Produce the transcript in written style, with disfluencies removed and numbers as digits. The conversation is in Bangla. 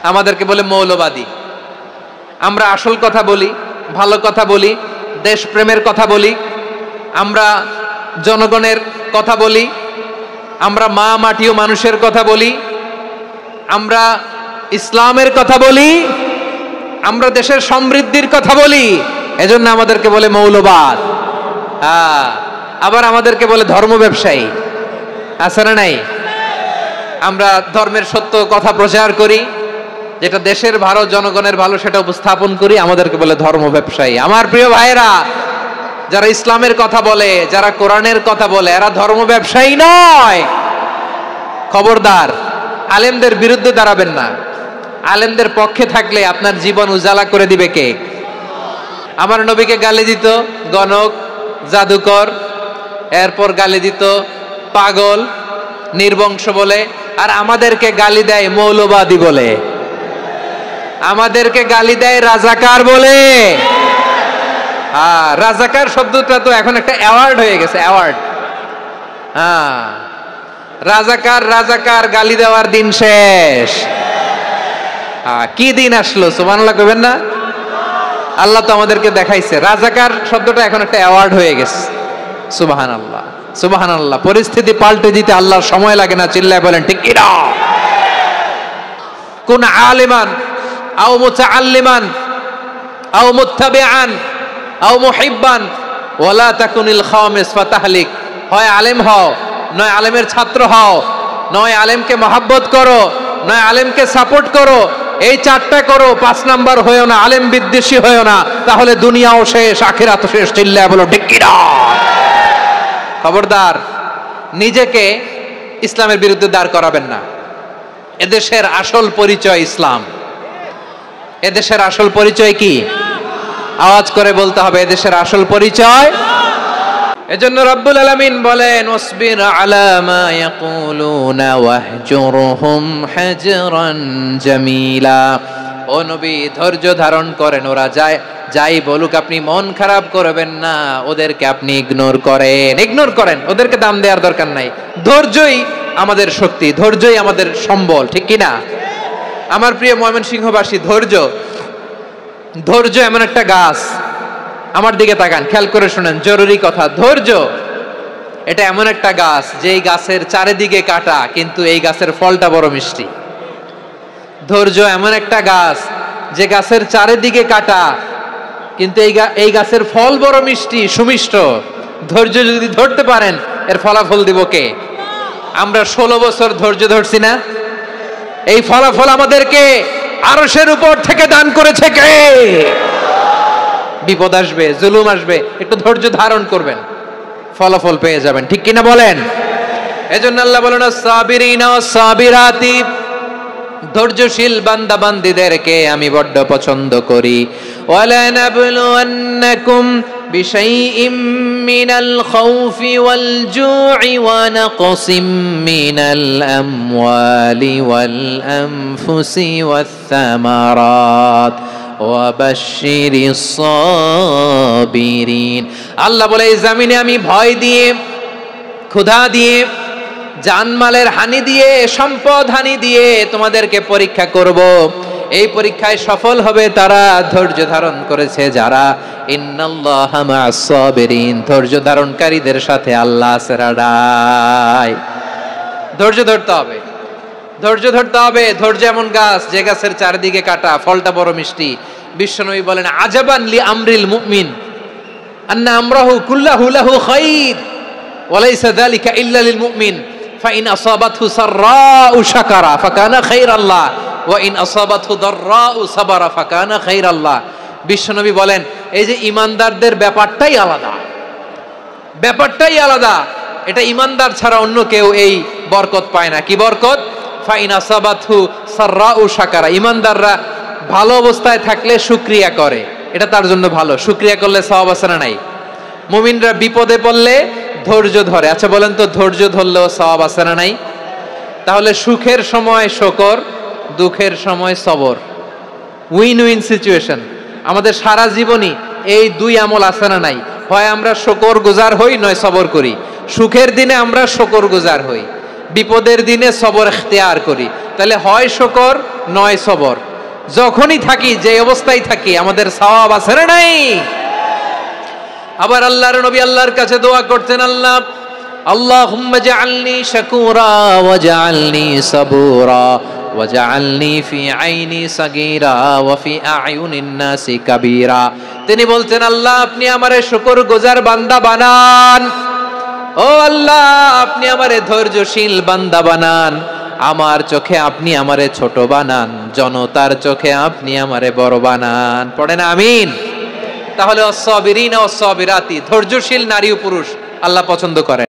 আমাদেরকে বলে মৌলবাদী। আমরা আসল কথা বলি, ভালো কথা বলি, দেশপ্রেমের কথা বলি, আমরা জনগণের কথা বলি, আমরা মা মাটি ও মানুষের কথা বলি, আমরা ইসলামের কথা বলি, আমরা দেশের সমৃদ্ধির কথা বলি, এজন্য আমাদেরকে বলে মৌলবাদ। আবার আমাদেরকে বলে ধর্ম ব্যবসায়ী, আছে না নাই? আমরা ধর্মের সত্য কথা প্রচার করি, যেটা দেশের ভালো জনগণের ভালো সেটা উপস্থাপন করি, আমাদেরকে বলে ধর্ম ব্যবসায়ী। আমার প্রিয় ভাইরা, যারা ইসলামের কথা বলে, যারা কোরআনের কথা বলে, এরা ধর্ম ব্যবসায়ী নয়। খবরদার, আলেমদের বিরুদ্ধে দাঁড়াবেন না। আলেমদের পক্ষে থাকলে আপনার জীবন উজালা করে দিবে কে? আমার নবীকে গালি দিত গণক, জাদুকর, এরপর গালি দিত পাগল, নির্বংশ বলে, আর আমাদেরকে গালি দেয় মৌলবাদী বলে, আমাদেরকে গালি দেয় রাজাকার বলে। রাজাকার শব্দটা তো এখন একটা অ্যাওয়ার্ড হয়ে গেছে, অ্যাওয়ার্ড। রাজাকার রাজাকার গালি দেওয়ার দিন শেষ। কি দিন আসলো, সুবহানাল্লাহ কইবেন না? আল্লাহ তো আমাদেরকে দেখাইছে, রাজাকার শব্দটা এখন একটা অ্যাওয়ার্ড হয়ে গেছে। সুবহানাল্লাহ, সুবহানাল্লাহ। পরিস্থিতি পাল্টে দিতে আল্লাহর সময় লাগে না, চিল্লায় বলেন ঠিক কি না? কুন আলিমান আও মুতাআল্লিমান আও মুত্তাবিআন আও মুহিব্বান ওয়ালা তাকুনিল খামিস ফাতাহলিক। হয় আলেম হও, নয় আলেমের ছাত্র হও, নয় আলেমকে মহব্বত করো, নয় আলেমকে সাপোর্ট করো। এই চারটা করো, 5 নাম্বার হয়েও না, আলেম বিদ্বেষী হয়েও না, তাহলে দুনিয়াও শেষ, আখিরাতও শেষ। চিল্লায় বলো ঠিক কি না? খবরদার, নিজেকে ইসলামের বিরুদ্ধে দাঁড় করাবেন না। এদেশের আসল পরিচয় ইসলাম। এদেশের আসল পরিচয় কি? আওয়াজ করে বলতে হবে, এদেশের আসল পরিচয়। এজন্য রব্বুল আলামিন বলেন, ওয়াসবির আলা মা ইয়াকুলুনা ওয়াহজুরহুম হাজরান জামিলা। ও নবী, ধৈর্য ধারণ করেন, ওরা যাই বলুক আপনি মন খারাপ করবেন না, ওদেরকে আপনি ইগনোর করেন, ওদেরকে দাম দেওয়ার দরকার নাই। ধৈর্যই আমাদের শক্তি, ধৈর্যই আমাদের সম্বল, ঠিক কি না? আমার প্রিয় ময়মনসিংহবাসী, ধৈর্য এমন একটা গাছ, আমার দিকে তাকান, খেয়াল করে শুনেন, জরুরি কথা। ধৈর্য এটা এমন একটা গাছ, যেই গাছের চারিদিকে কাটা, কিন্তু এই গাছের ফলটা বড় মিষ্টি। ধৈর্য এমন একটা গাছ, যে গাছের চারিদিকে কাটা, কিন্তু এই গাছের ফল বড় মিষ্টি, সুমিষ্ট। ধৈর্য যদি ধরতে পারেন, এর ফলাফল দিব কে? আমরা 16 বছর ধৈর্য ধরছি না? এই ফলাফল আমাদেরকে আরশের উপর থেকে দান করেছে কে? বিপদ আসবে, জুলুম আসবে, একটু ধৈর্য ধারণ করবেন, ফলাফল পেয়ে যাবেন, ঠিক কিনা বলেন? এজন্য আল্লাহ বলেন, সাবিরিনা ওয়াস সাবিরাতি, ধৈর্যশীল বান্দা বান্দীদেরকে আমি বড্ড পছন্দ করি। ওয়ালা নাবলুওয়ান্নাকুম বিশাইইম মিনাল খাউফি ওয়াল জু'i ওয়া নাকসিম মিনাল আমওয়ালি ওয়াল আনফুসি ওয়াস সামারাত ওয়া বাশশিরিস সাবিরিন। আল্লাহ বলে, এই জমিনে আমি ভয় দিয়ে, ক্ষুধা দিয়ে, জানমালের হানি দিয়ে, সম্পদ হানি দিয়ে তোমাদেরকে পরীক্ষা করব। এই পরীক্ষায় সফল হবে তারা, ধৈর্য ধারণ করেছে যারা। ইন্নাল্লাহা মা'আস সাবিরিন, ধৈর্য ধারণকারীদের সাথে আল্লাহ আছে রাডাই। ধৈর্য ধরতে হবে, ধৈর্য ধরতে হবে। ধৈর্য এমন গাছ, যে গাছের চারিদিকে কাটা, ফলটা বড় মিষ্টি। বিশ্বনবী বলেন, আজাবান লি আমরিল মুমিন আন্না আমরাহু কুল্লাহু লাহু খাইর ওয়া লাইসা যালিকা ইল্লা লিল মুমিন ফাইন আসাবাতহু সাররাউ শাকারা ফাকানা খাইরাল্লাহ ওয়া ইন আসাবাতহু দাররাউ সাবারা ফাকানা খাইরাল্লাহ। বিশ্বনবী বলেন, এই যে ইমানদারদের ব্যাপারটাই আলাদা, ব্যাপারটাই আলাদা। এটা ইমানদার ছাড়া অন্য কেউ এই বরকত পায় না। কি বরকত? ফাইন আসাবাতহু সাররাউ শাকারা। ইমানদাররা ভালো অবস্থায় থাকলে শুকরিয়া করে, এটা তার জন্য ভালো। শুকরিয়া করলে সওয়াব আছে না নাই? মুমিনরা বিপদে পড়লে ধৈর্য ধরে। আচ্ছা বলেন তো, ধৈর্য ধরলেও সওয়াব আছে না নাই? তাহলে সুখের সময় শুকর, দুঃখের সময় সবর, উইন উইন সিচুয়েশন। আমাদের সারা জীবনই এই দুই আমল আছে না নাই? হয় আমরা শুকর গুজার হই, নয় সবর করি। সুখের দিনে আমরা শুকর গুজার হই, বিপদের দিনে সবর ইখতিয়ার করি। তাহলে হয় শুকর নয় সবর। যখনই থাকি, যে অবস্থায় থাকি, আমাদের সওয়াব আছে না নাই? আবার আল্লাহর নবী আল্লাহর কাছে দোয়া করতেন, আল্লাহ আল্লাহুম্মা জাআলনি শাকুরা ওয়া জাআলনি সাবুরা ওয়া জাআলনি ফি আইনি সাগীরা ওয়া ফি আ'য়ুনিন নাসি কাবীরা। তিনি বলতেন, আল্লাহ আপনি আমারে শুকরগুজার বান্দা বানান, ও আল্লাহ আপনি আমারে ধৈর্যশীল বান্দা বানান, আমার চোখে আপনি আমারে ছোট বানান, জনতার চোখে আপনি আমারে বড় বানান। পড়েন আমিন। তাহলে অস-সাবিরিনা ওয়াস-সাবিরাতি, ধৈর্যশীল নারী ও পুরুষ আল্লাহ পছন্দ করেন।